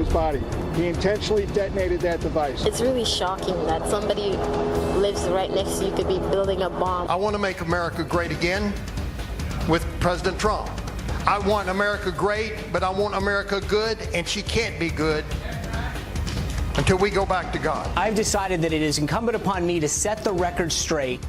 his body. He intentionally detonated that device. It's really shocking that somebody lives right next to you could be building a bomb. I want to make America great again with President Trump. I want America great, but I want America good, and she can't be good until we go back to God. I've decided that it is incumbent upon me to set the record straight.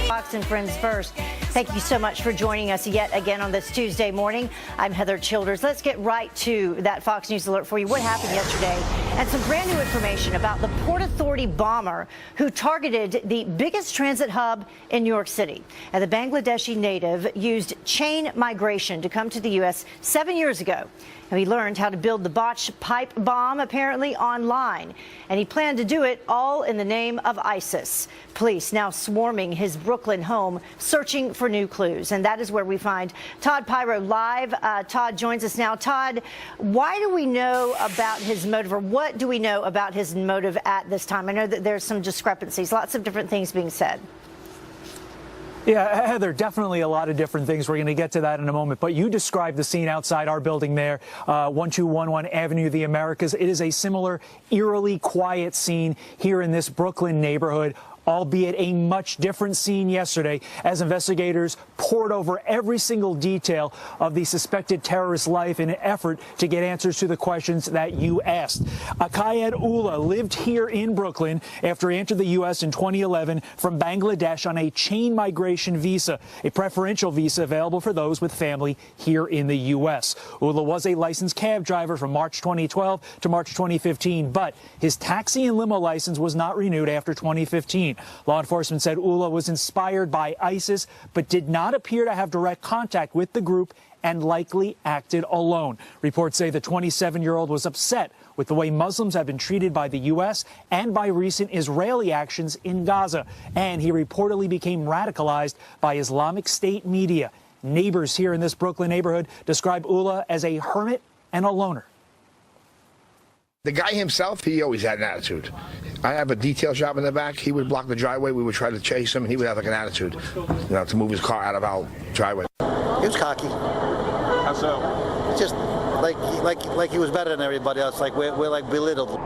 Fox and Friends First. Thank you so much for joining us yet again on this Tuesday morning. I'm Heather Childers. Let's get right to that Fox News alert for you. What happened yesterday and some brand new information about the Port Authority bomber who targeted the biggest transit hub in New York City. And the Bangladeshi native used chain migration to come to the U.S. 7 years ago. And he learned how to build the botched pipe bomb apparently online. And he planned to do it all in the name of ISIS. Police now swarming his Brooklyn home, searching for new clues. And that is where we find Todd Pirro live. Todd joins us now. Todd, why do we know about his motive, or what do we know about his motive at this time? I know that there's some discrepancies, lots of different things being said. Yeah, Heather, definitely a lot of different things. We're going to get to that in a moment. But you described the scene outside our building there, 1211 Avenue of the Americas. It is a similar, eerily quiet scene here in this Brooklyn neighborhood, albeit a much different scene yesterday as investigators poured over every single detail of the suspected terrorist's life in an effort to get answers to the questions that you asked. Akayed Ullah lived here in Brooklyn after he entered the U.S. in 2011 from Bangladesh on a chain migration visa, a preferential visa available for those with family here in the U.S. Ullah was a licensed cab driver from March 2012 to March 2015, but his taxi and limo license was not renewed after 2015. Law enforcement said Ullah was inspired by ISIS, but did not appear to have direct contact with the group and likely acted alone. Reports say the 27-year-old was upset with the way Muslims have been treated by the U.S. and by recent Israeli actions in Gaza. And he reportedly became radicalized by Islamic State media. Neighbors here in this Brooklyn neighborhood describe Ullah as a hermit and a loner. The guy himself, he always had an attitude. I have a detail shop in the back. He would block the driveway. We would try to chase him, and he would have like an attitude, to move his car out of our driveway. He was cocky. How so? Just like he was better than everybody else. Like we're like belittled.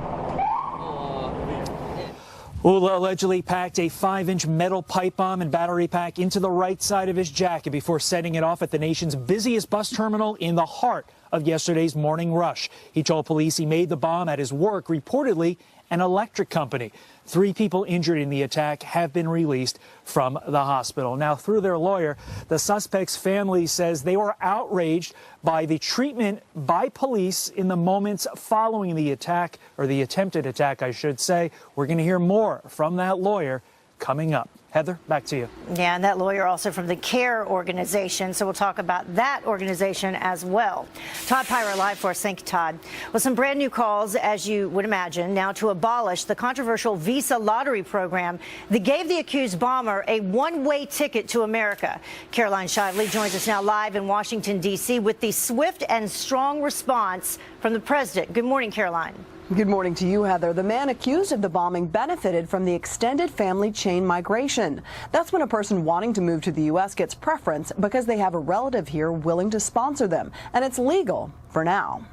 Ullah allegedly packed a 5-inch metal pipe bomb and battery pack into the right side of his jacket before setting it off at the nation's busiest bus terminal in the heart of yesterday's morning rush. He told police he made the bomb at his work, reportedly an electric company. 3 people injured in the attack have been released from the hospital. Now, through their lawyer, the suspect's family says they were outraged by the treatment by police in the moments following the attack, or the attempted attack, I should say. We're going to hear more from that lawyer coming up. Heather, back to you. Yeah, and that lawyer also from the CARE organization, so we'll talk about that organization as well. Todd Pirro live for us. Thank you, Todd. Well, some brand new calls, as you would imagine, now to abolish the controversial Visa lottery program that gave the accused bomber a one-way ticket to America. Caroline Shively joins us now live in Washington, D.C. with the swift and strong response from the president. Good morning, Caroline. Good morning to you, Heather. The man accused of the bombing benefited from the extended family chain migration. That's when a person wanting to move to the U.S. gets preference because they have a relative here willing to sponsor them, and it's legal for now.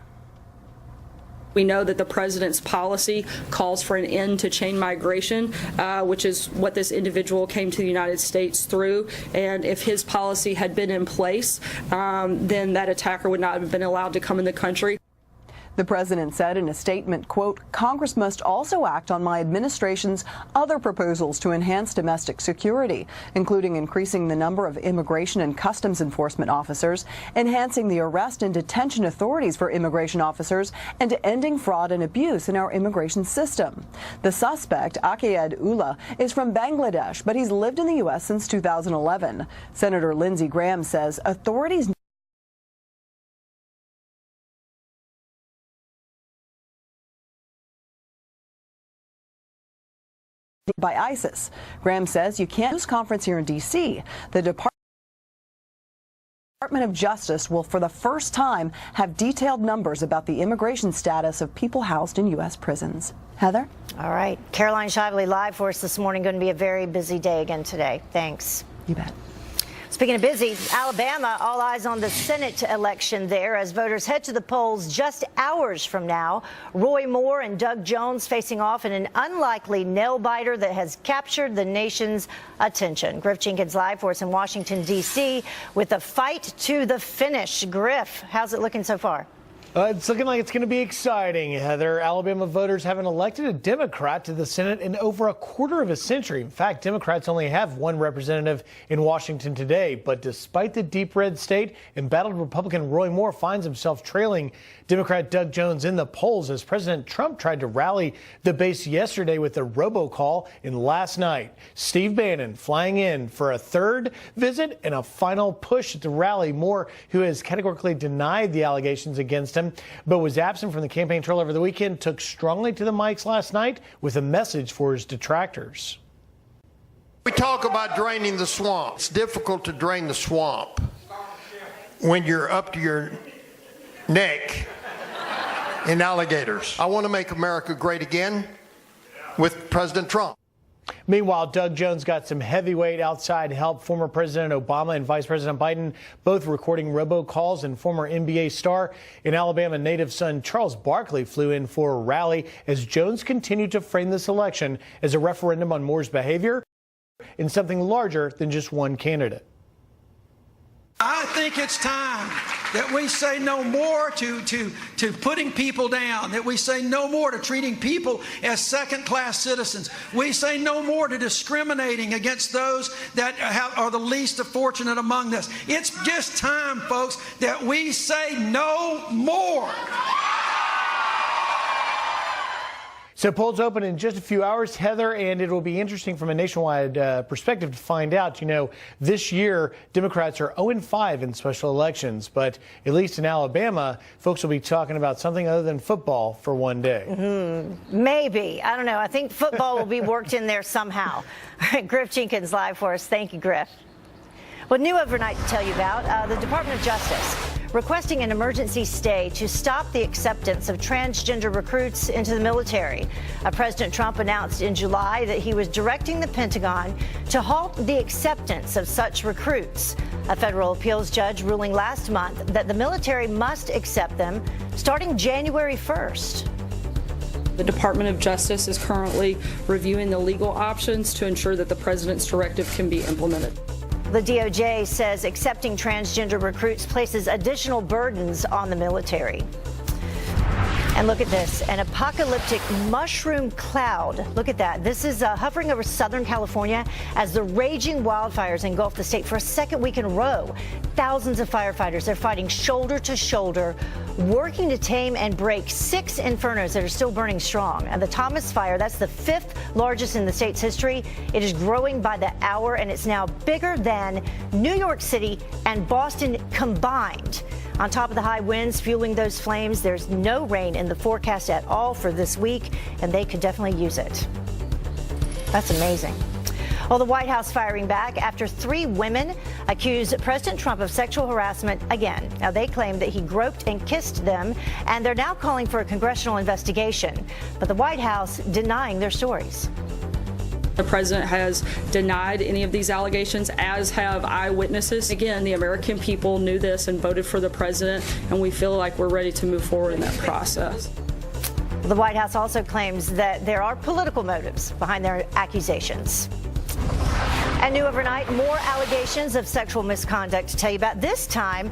We know that the president's policy calls for an end to chain migration, which is what this individual came to the United States through. And if his policy had been in place, then that attacker would not have been allowed to come in the country. The president said in a statement, quote, Congress must also act on my administration's other proposals to enhance domestic security, including increasing the number of immigration and customs enforcement officers, enhancing the arrest and detention authorities for immigration officers, and ending fraud and abuse in our immigration system. The suspect, Akayed Ullah, is from Bangladesh, but he's lived in the U.S. since 2011. Senator Lindsey Graham says authorities by ISIS. Graham says you can't news conference here in D.C. The department Department of Justice will, for the first time, have detailed numbers about the immigration status of people housed in U.S. prisons. Heather? All right. Caroline Shively live for us this morning. Going to be a very busy day again today. Thanks. You bet. Speaking of busy, Alabama, all eyes on the Senate election there as voters head to the polls just hours from now. Roy Moore and Doug Jones facing off in an unlikely nail-biter that has captured the nation's attention. Griff Jenkins live for us in Washington, D.C. with a fight to the finish. Griff, how's it looking so far? It's looking like it's going to be exciting, Heather. Alabama voters haven't elected a Democrat to the Senate in over a quarter of a century. In fact, Democrats only have one representative in Washington today. But despite the deep red state, embattled Republican Roy Moore finds himself trailing Democrat Doug Jones in the polls as President Trump tried to rally the base yesterday with a robocall and last night. Steve Bannon flying in for a third visit and a final push at the rally. Moore, who has categorically denied the allegations against him, but was absent from the campaign trail over the weekend, took strongly to the mics last night with a message for his detractors. We talk about draining the swamp. It's difficult to drain the swamp when you're up to your neck in alligators. I want to make America great again with President Trump. Meanwhile, Doug Jones got some heavyweight outside help. Former President Obama and Vice President Biden both recording robocalls, and former NBA star and Alabama native son Charles Barkley flew in for a rally as Jones continued to frame this election as a referendum on Moore's behavior and something larger than just one candidate. I think it's time that we say no more to putting people down, that we say no more to treating people as second-class citizens. We say no more to discriminating against those that are the least fortunate among us. It's just time, folks, that we say no more. So polls open in just a few hours, Heather, and it will be interesting from a nationwide perspective to find out. You know, this year, Democrats are 0-5 in special elections, but at least in Alabama, folks will be talking about something other than football for one day. Maybe. I don't know. I think football will be worked in there somehow. All right, Griff Jenkins live for us. Thank you, Griff. Well, new overnight to tell you about, the Department of Justice requesting an emergency stay to stop the acceptance of transgender recruits into the military. President Trump announced in July that he was directing the Pentagon to halt the acceptance of such recruits. A federal appeals judge ruling last month that the military must accept them starting January 1st. The Department of Justice is currently reviewing the legal options to ensure that the president's directive can be implemented. The DOJ says accepting transgender recruits places additional burdens on the military. And look at this, an apocalyptic mushroom cloud. Look at that. This is hovering over Southern California as the raging wildfires engulf the state for a second week in a row. Thousands of firefighters are fighting shoulder to shoulder, working to tame and break 6 infernos that are still burning strong. And the Thomas Fire, that's the 5th largest in the state's history. It is growing by the hour, and it's now bigger than New York City and Boston combined. On top of the high winds fueling those flames, there's no rain in the forecast at all for this week, and they could definitely use it. That's amazing. Well, the White House firing back after 3 women accused President Trump of sexual harassment again. Now, they claim that he groped and kissed them, and they're now calling for a congressional investigation. But the White House denying their stories. The president has denied any of these allegations, as have eyewitnesses. Again, the American people knew this and voted for the president, and we feel like we're ready to move forward in that process. The White House also claims that there are political motives behind their accusations. And new overnight, more allegations of sexual misconduct to tell you about, this time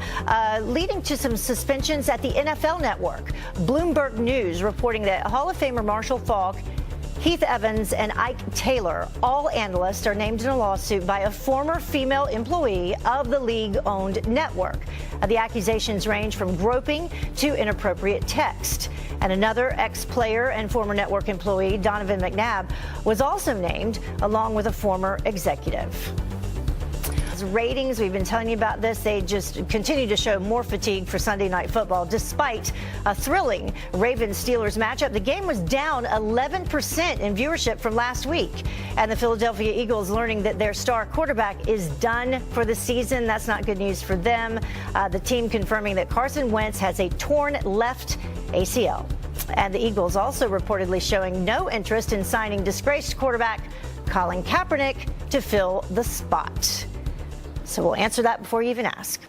leading to some suspensions at the NFL Network. Bloomberg News reporting that Hall of Famer Marshall Faulk, Heath Evans, and Ike Taylor, all analysts, are named in a lawsuit by a former female employee of the league-owned network. The accusations range from groping to inappropriate text. And another ex-player and former network employee, Donovan McNabb, was also named, along with a former executive. Cavs ratings, we've been telling you about this, they just continue to show more fatigue for Sunday Night Football. Despite a thrilling Ravens-Steelers matchup, the game was down 11% in viewership from last week. And the Philadelphia Eagles learning that their star quarterback is done for the season. That's not good news for them. The team confirming that Carson Wentz has a torn left ACL. And the Eagles also reportedly showing no interest in signing disgraced quarterback Colin Kaepernick to fill the spot. So we'll answer that before you even ask.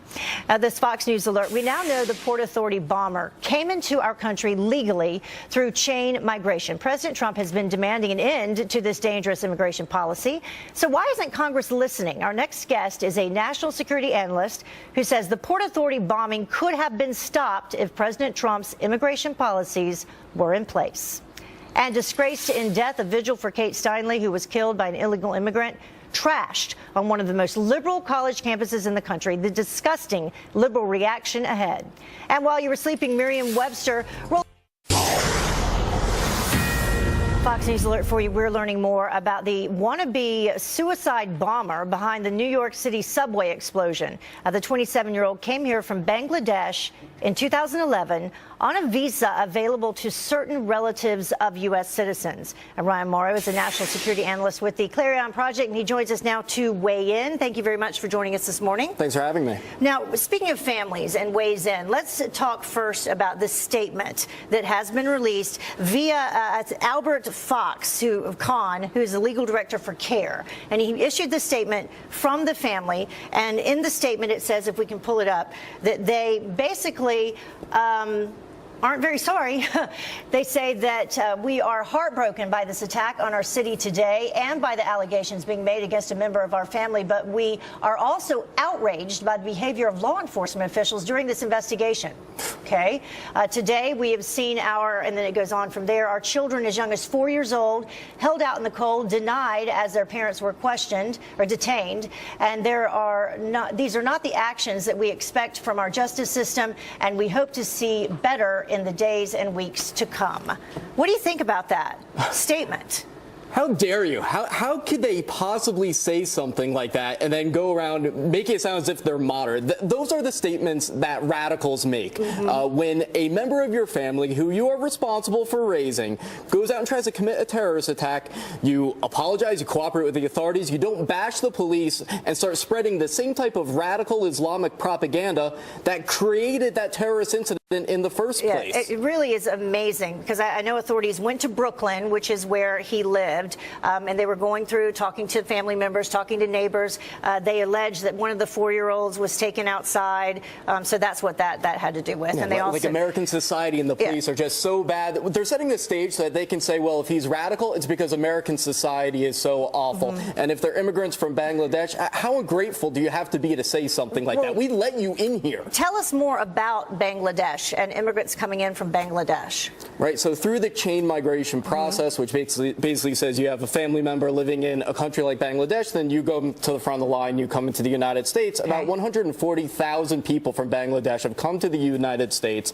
This Fox News alert. We now know the Port Authority bomber came into our country legally through chain migration. President Trump has been demanding an end to this dangerous immigration policy. So why isn't Congress listening? Our next guest is a national security analyst who says the Port Authority bombing could have been stopped if President Trump's immigration policies were in place. And disgraced in death, a vigil for Kate Steinle, who was killed by an illegal immigrant, trashed on one of the most liberal college campuses in the country. The disgusting liberal reaction ahead. And while you were sleeping, Merriam-Webster. Fox News alert for you. We're learning more about the wannabe suicide bomber behind the New York City subway explosion. The 27-year-old came here from Bangladesh in 2011 on a visa available to certain relatives of U.S. citizens. And Ryan Morrow is a national security analyst with the Clarion Project, and he joins us now to weigh in. Thank you very much for joining us this morning. Thanks for having me. Now, speaking of families and weighs in, let's talk first about this statement that has been released via Albert Fox, who is the legal director for CARE. And he issued the statement from the family. And in the statement, it says, if we can pull it up, that they basically aren't very sorry. They say that we are heartbroken by this attack on our city today and by the allegations being made against a member of our family, but we are also outraged by the behavior of law enforcement officials during this investigation. Okay. Today we have seen and then it goes on from there, our children as young as 4 years old held out in the cold, denied as their parents were questioned or detained. And these are not the actions that we expect from our justice system, and we hope to see better in the days and weeks to come. What do you think about that statement? How dare you? How could they possibly say something like that and then go around making it sound as if they're moderate? Those are the statements that radicals make. When a member of your family who you are responsible for raising goes out and tries to commit a terrorist attack, you apologize, you cooperate with the authorities, you don't bash the police and start spreading the same type of radical Islamic propaganda that created that terrorist incident in the first place. It really is amazing, because I know authorities went to Brooklyn, which is where he lived, and they were going through, talking to family members, talking to neighbors. They alleged that one of the 4-year-olds was taken outside, so that's what that had to do with. Yeah, and they also, like American society and the police are just so bad. They're setting the stage so that they can say, well, if he's radical, it's because American society is so awful. And if they're immigrants from Bangladesh, how ungrateful do you have to be to say something like that? We let you in here. Tell us more about Bangladesh and immigrants coming in from Bangladesh. Right, so through the chain migration process, which basically says you have a family member living in a country like Bangladesh, then you go to the front of the line, you come into the United States. About 140,000 people from Bangladesh have come to the United States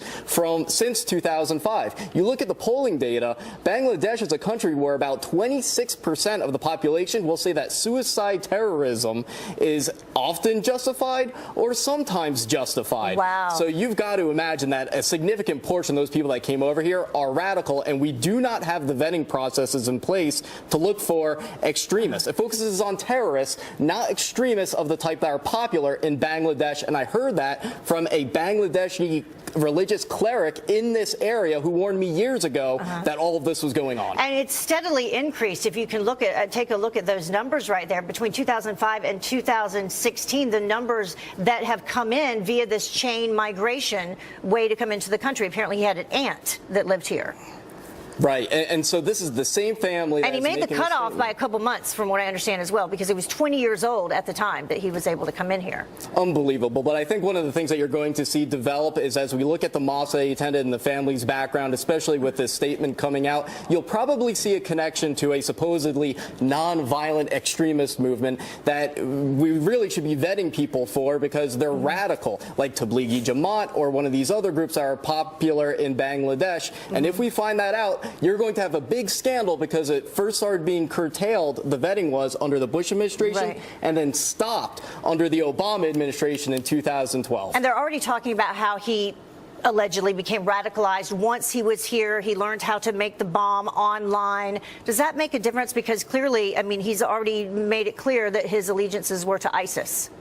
since 2005. You look at the polling data, Bangladesh is a country where about 26% of the population will say that suicide terrorism is often justified or sometimes justified. Wow. So you've got to imagine that a significant portion of those people that came over here are radical, and we do not have the vetting processes in place to look for extremists. It focuses on terrorists, not extremists of the type that are popular in Bangladesh. And I heard that from a Bangladeshi religious cleric in this area who warned me years ago that all of this was going on. And it's steadily increased. If you can take a look at those numbers right there, between 2005 and 2016, the numbers that have come in via this chain migration way to come into the country. Apparently he had an aunt that lived here. Right, and so this is the same family. And he made the cutoff by a couple months, from what I understand as well, because he was 20 years old at the time that he was able to come in here. Unbelievable. But I think one of the things that you're going to see develop is, as we look at the mosque that he attended and the family's background, especially with this statement coming out, you'll probably see a connection to a supposedly non-violent extremist movement that we really should be vetting people for, because they're radical, like Tablighi Jamaat or one of these other groups that are popular in Bangladesh. And if we find that out, you're going to have a big scandal because it first started being curtailed, the vetting was, under the Bush administration, and then stopped under the Obama administration in 2012. And they're already talking about how he allegedly became radicalized once he was here. He learned how to make the bomb online. Does that make a difference? Because clearly, I mean, he's already made it clear that his allegiances were to ISIS.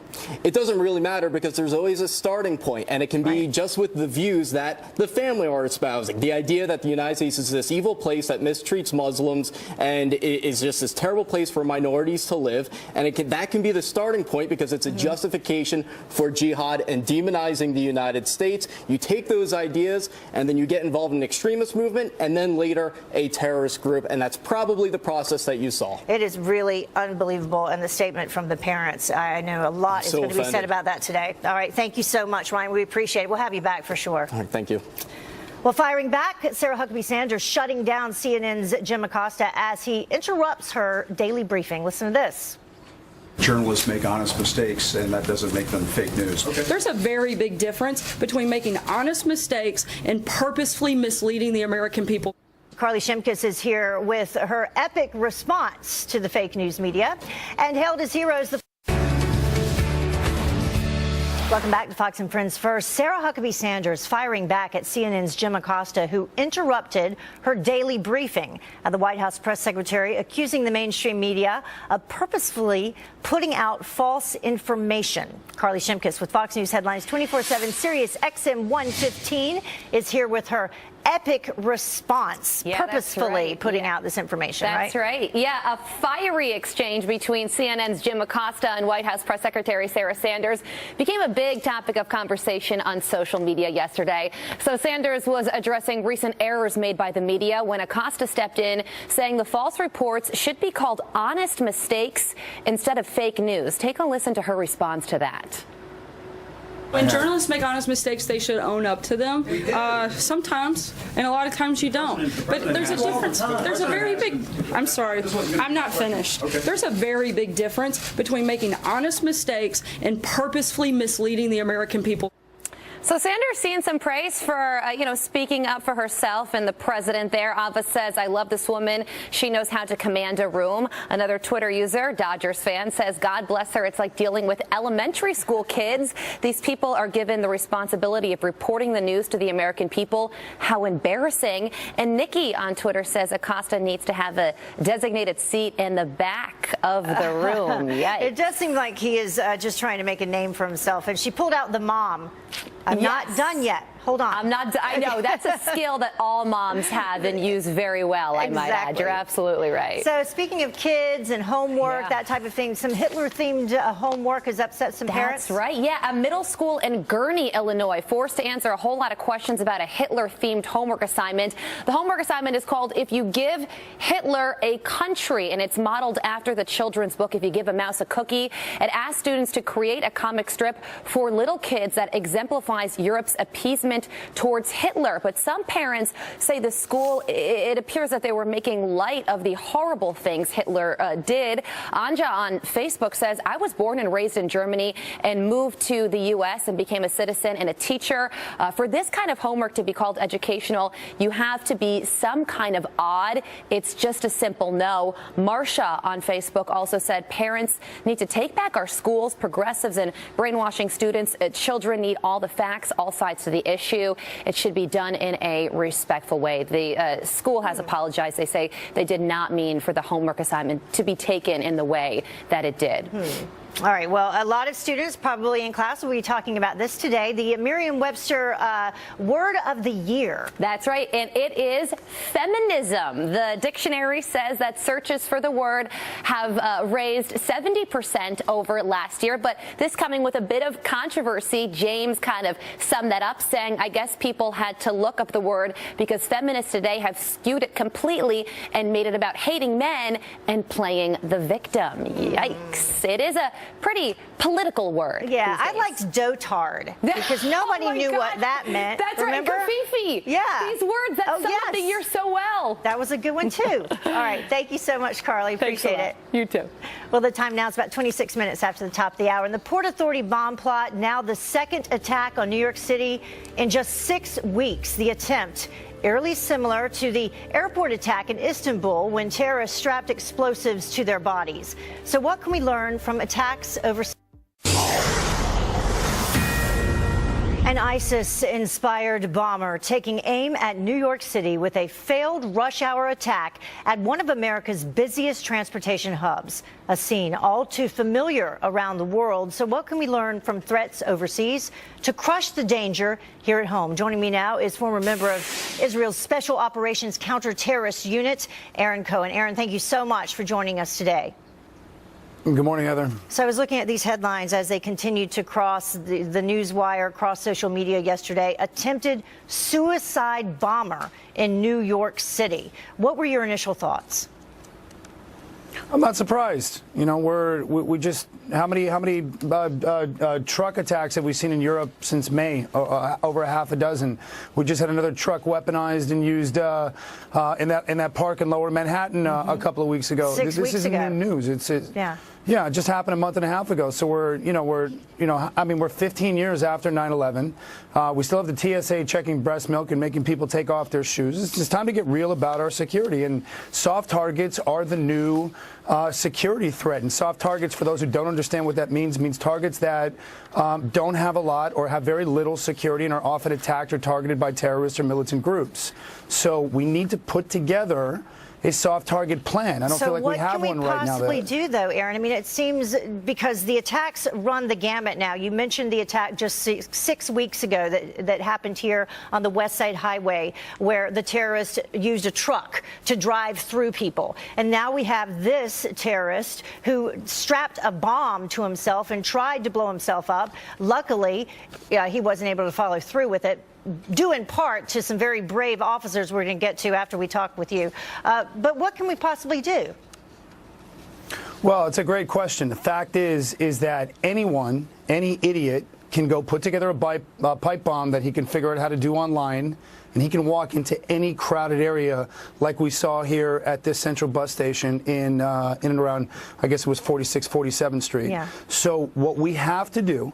It doesn't really matter because there's always a starting point, and it can be just with the views that the family are espousing. The idea that the United States is this evil place that mistreats Muslims and is just this terrible place for minorities to live, and that can be the starting point because it's a justification for jihad and demonizing the United States. You take those ideas and then you get involved in an extremist movement and then later a terrorist group, and that's probably the process that you saw. It is really unbelievable, and the statement from the parents, I know a lot is going to be said about that today. All right, thank you so much, Ryan. We appreciate it. We'll have you back for sure. All right, thank you. Well, firing back, Sara Huckabee Sanders shutting down CNN's Jim Acosta as he interrupts her daily briefing. Listen to this. Journalists make honest mistakes, and that doesn't make them fake news. There's a very big difference between making honest mistakes and purposefully misleading the American people. Carly Shimkus is here with her epic response to the fake news media and hailed as heroes. Welcome back to Fox and Friends First. Sara Huckabee Sanders firing back at CNN's Jim Acosta, who interrupted her daily briefing. The White House press secretary accusing the mainstream media of purposefully putting out false information. Carly Shimkus with Fox News Headlines 24/7 Sirius XM 115 is here with her epic response, purposefully putting out this information, That's right. Yeah, a fiery exchange between CNN's Jim Acosta and White House Press Secretary Sara Sanders became a big topic of conversation on social media yesterday. So Sanders was addressing recent errors made by the media when Acosta stepped in, saying the false reports should be called honest mistakes instead of fake news. Take a listen to her response to that. When journalists make honest mistakes, they should own up to them. Sometimes, and a lot of times you don't. But there's a difference. There's a very big, I'm sorry, I'm not finished. There's a very big difference between making honest mistakes and purposefully misleading the American people. So Sanders seeing some praise for, speaking up for herself and the president there. Ava says, I love this woman. She knows how to command a room. Another Twitter user, Dodgers fan, says, God bless her. It's like dealing with elementary school kids. These people are given the responsibility of reporting the news to the American people. How embarrassing. And Nikki on Twitter says Acosta needs to have a designated seat in the back of the room. Yikes. It does seem like he is just trying to make a name for himself. And she pulled out the mom. I'm not done yet. Hold on. I'm not. I know that's a skill that all moms have and use very well. I might add. You're absolutely right. So speaking of kids and homework, that type of thing, some Hitler-themed homework has upset some parents. That's right. Yeah, a middle school in Gurnee, Illinois, forced to answer a whole lot of questions about a Hitler-themed homework assignment. The homework assignment is called "If You Give Hitler a Country," and it's modeled after the children's book "If You Give a Mouse a Cookie." It asks students to create a comic strip for little kids that exemplifies Europe's appeasement towards Hitler. But some parents say the school, it appears that they were making light of the horrible things Hitler did. Anja on Facebook says, I was born and raised in Germany and moved to the U.S. and became a citizen and a teacher. For this kind of homework to be called educational, you have to be some kind of odd. It's just a simple no. Marsha on Facebook also said parents need to take back our schools, progressives and brainwashing students. Children need all the facts, all sides to the issue. It should be done in a respectful way. The school has apologized. They say they did not mean for the homework assignment to be taken in the way that it did. All right. Well, a lot of students probably in class will be talking about this today. The Merriam-Webster Word of the Year. That's right. And it is feminism. The dictionary says that searches for the word have raised 70% over last year. But this coming with a bit of controversy. James kind of summed that up, saying, I guess people had to look up the word because feminists today have skewed it completely and made it about hating men and playing the victim. Yikes. It is a pretty political word. Yeah, I liked dotard because nobody knew what that meant. That's Remember? right, Kafifi. Yeah. These words that sum up the year so well. That was a good one, too. All right. Thank you so much, Carly. Appreciate it. You too. Well, the time now is about 26 minutes after the top of the hour. And the Port Authority bomb plot, now the second attack on New York City in just 6 weeks. The attempt eerily similar to the airport attack in Istanbul when terrorists strapped explosives to their bodies. So what can we learn from attacks overseas? An ISIS-inspired bomber taking aim at New York City with a failed rush-hour attack at one of America's busiest transportation hubs, a scene all too familiar around the world. So what can we learn from threats overseas to crush the danger here at home? Joining me now is former member of Israel's Special Operations Counter-Terrorist Unit, Aaron Cohen. Aaron, thank you so much for joining us today. Good morning, Heather. So I was looking at these headlines as they continued to cross the news wire, across social media yesterday. Attempted suicide bomber in New York City. What were your initial thoughts? I'm not surprised. You know, we just how many truck attacks have we seen in Europe since May? Over a half a dozen. We just had another truck weaponized and used in that park in Lower Manhattan a couple of weeks ago. This isn't new news. Yeah, it just happened a month and a half ago. So we're 15 years after 9/11. We still have the TSA checking breast milk and making people take off their shoes. It's just time to get real about our security. And soft targets are the new security threat. And soft targets, for those who don't understand what that means targets that don't have a lot or have very little security and are often attacked or targeted by terrorists or militant groups. So we need to put together a soft target plan. I don't feel like we have one right now. So what can we possibly do, though, Aaron? I mean, it seems because the attacks run the gamut now. You mentioned the attack just six weeks ago that happened here on the West Side Highway, where the terrorist used a truck to drive through people. And now we have this terrorist who strapped a bomb to himself and tried to blow himself up. Luckily, he wasn't able to follow through with it, due in part to some very brave officers we're going to get to after we talk with you. But what can we possibly do? Well, it's a great question. The fact is that any idiot can go put together a pipe bomb that he can figure out how to do online, and he can walk into any crowded area like we saw here at this central bus station in and around, I guess it was 46, 47th Street. Yeah. So what we have to do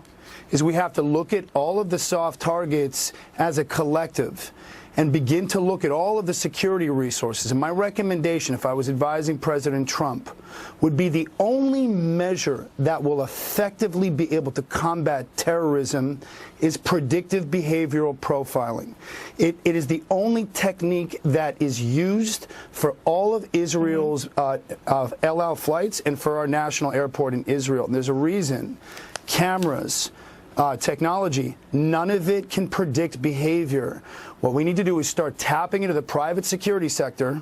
is we have to look at all of the soft targets as a collective and begin to look at all of the security resources. And my recommendation, if I was advising President Trump, would be the only measure that will effectively be able to combat terrorism is predictive behavioral profiling. It is the only technique that is used for all of Israel's El Al flights and for our national airport in Israel. And there's a reason. Cameras, technology, none of it can predict behavior. What we need to do is start tapping into the private security sector,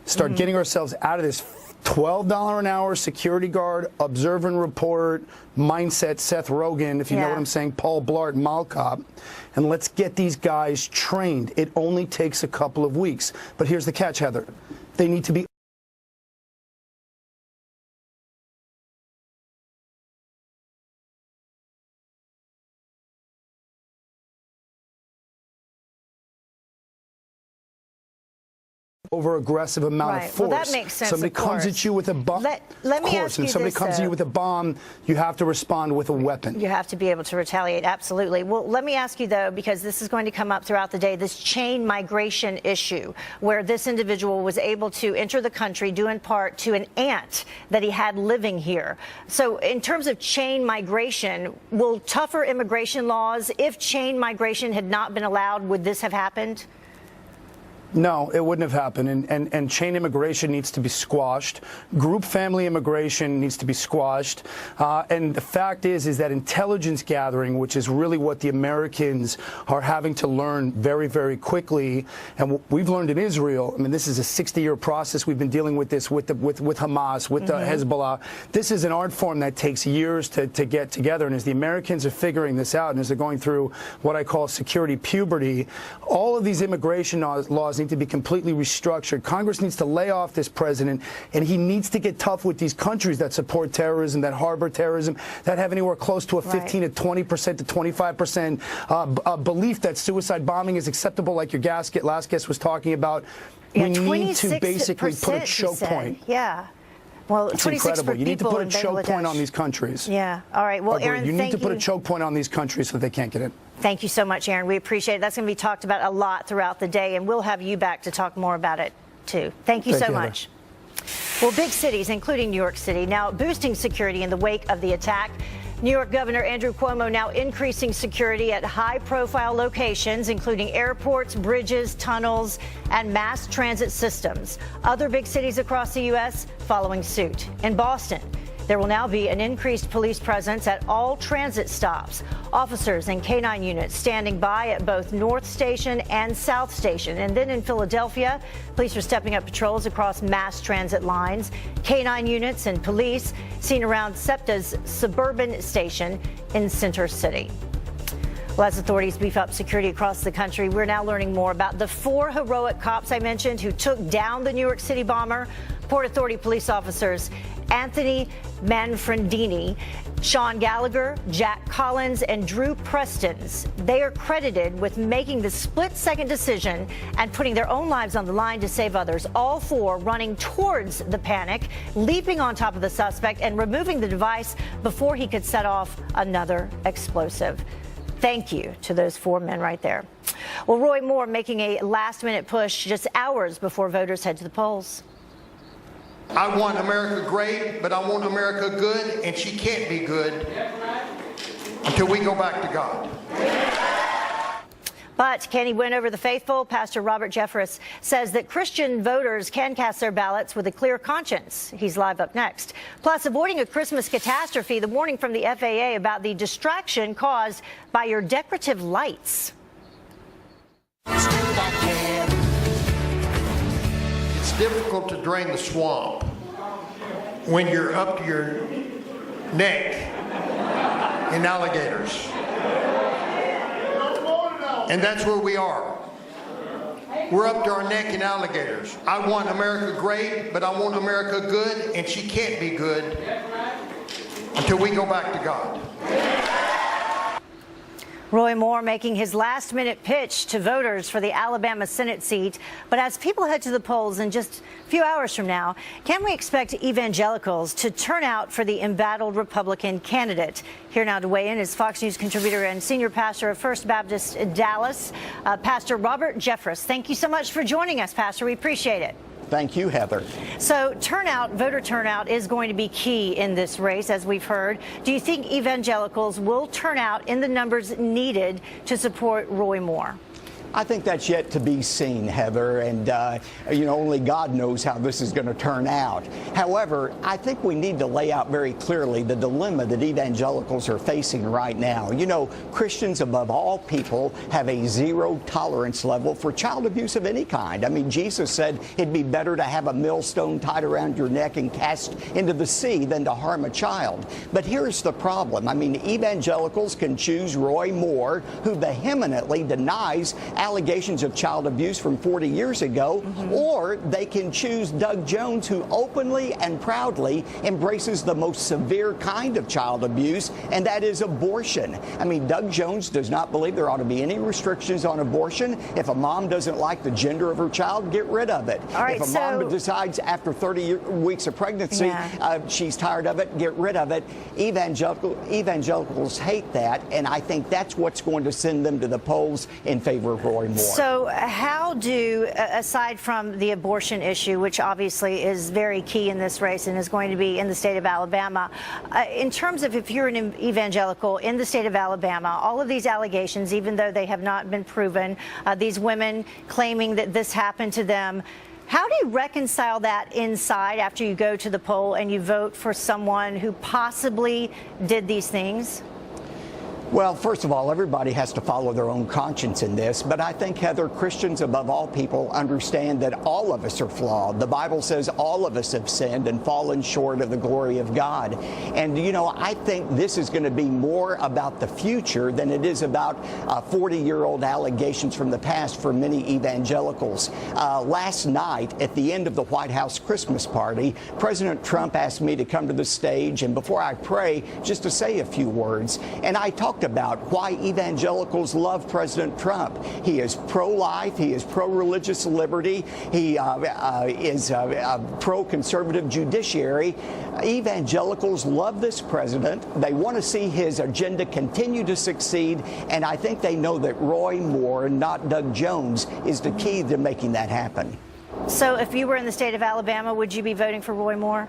start getting ourselves out of this $12 an hour security guard, observe and report, mindset, Seth Rogen, if you know what I'm saying, Paul Blart, Mall Cop, and let's get these guys trained. It only takes a couple of weeks. But here's the catch, Heather. They need to be over aggressive amount of force. Well, that makes sense. Somebody comes at you with a bomb. Let me ask you somebody this, comes at you with a bomb, you have to respond with a weapon. You have to be able to retaliate, absolutely. Well, let me ask you, though, because this is going to come up throughout the day, this chain migration issue, where this individual was able to enter the country due in part to an aunt that he had living here. So in terms of chain migration, will tougher immigration laws, if chain migration had not been allowed, would this have happened? No, it wouldn't have happened. And chain immigration needs to be squashed. Group family immigration needs to be squashed. And the fact is that intelligence gathering, which is really what the Americans are having to learn very, very quickly, and we've learned in Israel. I mean, this is a 60-year process. We've been dealing with this with Hamas, with Hezbollah. This is an art form that takes years to get together. And as the Americans are figuring this out, and as they're going through what I call security puberty, all of these immigration laws need to be completely restructured. Congress needs to lay off this president, and he needs to get tough with these countries that support terrorism, that harbor terrorism, that have anywhere close to a 15 to 20% to 25% belief that suicide bombing is acceptable, like your last guest was talking about. Yeah, we need to basically put a choke point. Yeah. Well, it's incredible. You need to put a choke point on these countries. Yeah. All right. Well, Aaron, you need to put a choke point on these countries so they can't get in. Thank you so much, Aaron. We appreciate it. That's going to be talked about a lot throughout the day, and we'll have you back to talk more about it, too. Thank you so much. Well, big cities, including New York City, now boosting security in the wake of the attack. New York Governor Andrew Cuomo now increasing security at high-profile locations, including airports, bridges, tunnels, and mass transit systems. Other big cities across the U.S. following suit. In Boston, there will now be an increased police presence at all transit stops. Officers and K-9 units standing by at both North Station and South Station. And then in Philadelphia, police are stepping up patrols across mass transit lines. K-9 units and police seen around SEPTA's suburban station in Center City. Well, as authorities beef up security across the country, we're now learning more about the 4 heroic cops I mentioned who took down the New York City bomber. Port Authority police officers Anthony Manfredini, Sean Gallagher, Jack Collins, and Drew Prestons. They are credited with making the split-second decision and putting their own lives on the line to save others. All 4 running towards the panic, leaping on top of the suspect and removing the device before he could set off another explosive. Thank you to those 4 men right there. Well, Roy Moore making a last-minute push just hours before voters head to the polls. I want America great, but I want America good, and she can't be good until we go back to God. But can he win over the faithful? Pastor Robert Jeffress says that Christian voters can cast their ballots with a clear conscience. He's live up next. Plus, avoiding a Christmas catastrophe, the warning from the FAA about the distraction caused by your decorative lights. It's difficult to drain the swamp when you're up to your neck in alligators. And that's where we are. We're up to our neck in alligators. I want America great, but I want America good, and she can't be good until we go back to God. Roy Moore making his last-minute pitch to voters for the Alabama Senate seat. But as people head to the polls in just a few hours from now, can we expect evangelicals to turn out for the embattled Republican candidate? Here now to weigh in is Fox News contributor and senior pastor of First Baptist Dallas, Pastor Robert Jeffress. Thank you so much for joining us, Pastor. We appreciate it. Thank you, Heather. So voter turnout is going to be key in this race, as we've heard. Do you think evangelicals will turn out in the numbers needed to support Roy Moore? I think that's yet to be seen, Heather, and only God knows how this is going to turn out. However, I think we need to lay out very clearly the dilemma that evangelicals are facing right now. You know, Christians above all people have a zero tolerance level for child abuse of any kind. I mean, Jesus said it'd be better to have a millstone tied around your neck and cast into the sea than to harm a child. But here's the problem. I mean, evangelicals can choose Roy Moore, who vehemently denies allegations of child abuse from 40 years ago, or they can choose Doug Jones, who openly and proudly embraces the most severe kind of child abuse, and that is abortion. I mean, Doug Jones does not believe there ought to be any restrictions on abortion. If a mom doesn't like the gender of her child, get rid of it. All right, if a mom decides after 30 weeks of pregnancy she's tired of it, get rid of it. Evangelicals hate that, and I think that's what's going to send them to the polls in favor of Roy Moore. So how do, aside from the abortion issue, which obviously is very key in this race and is going to be in the state of Alabama, in terms of if you're an evangelical in the state of Alabama, all of these allegations, even though they have not been proven, these women claiming that this happened to them, how do you reconcile that inside after you go to the poll and you vote for someone who possibly did these things? Well, first of all, everybody has to follow their own conscience in this. But I think, Heather, Christians above all people understand that all of us are flawed. The Bible says all of us have sinned and fallen short of the glory of God. And, I think this is going to be more about the future than it is about 40-year-old allegations from the past for many evangelicals. Last night, at the end of the White House Christmas party, President Trump asked me to come to the stage and before I pray, just to say a few words. And I talked talked about why evangelicals love President Trump. He is pro-life. He is pro-religious liberty. He is a pro-conservative judiciary. Evangelicals love this president. They want to see his agenda continue to succeed, and I think they know that Roy Moore, not Doug Jones, is the key to making that happen. So if you were in the state of Alabama, would you be voting for Roy Moore?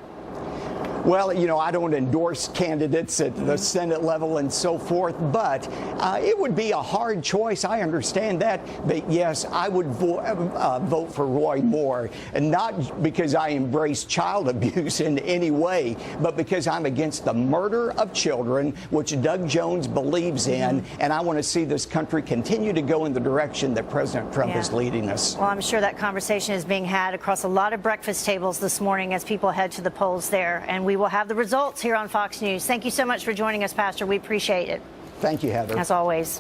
Well, you know, I don't endorse candidates at the Senate level and so forth, but it would be a hard choice. I understand that. But yes, I would vote for Roy Moore, and not because I embrace child abuse in any way, but because I'm against the murder of children, which Doug Jones believes in, and I want to see this country continue to go in the direction that President Trump is leading us. Well, I'm sure that conversation is being had across a lot of breakfast tables this morning as people head to the polls there, and we will have the results here on Fox News. Thank you so much for joining us, Pastor. We appreciate it. Thank you, Heather. As always.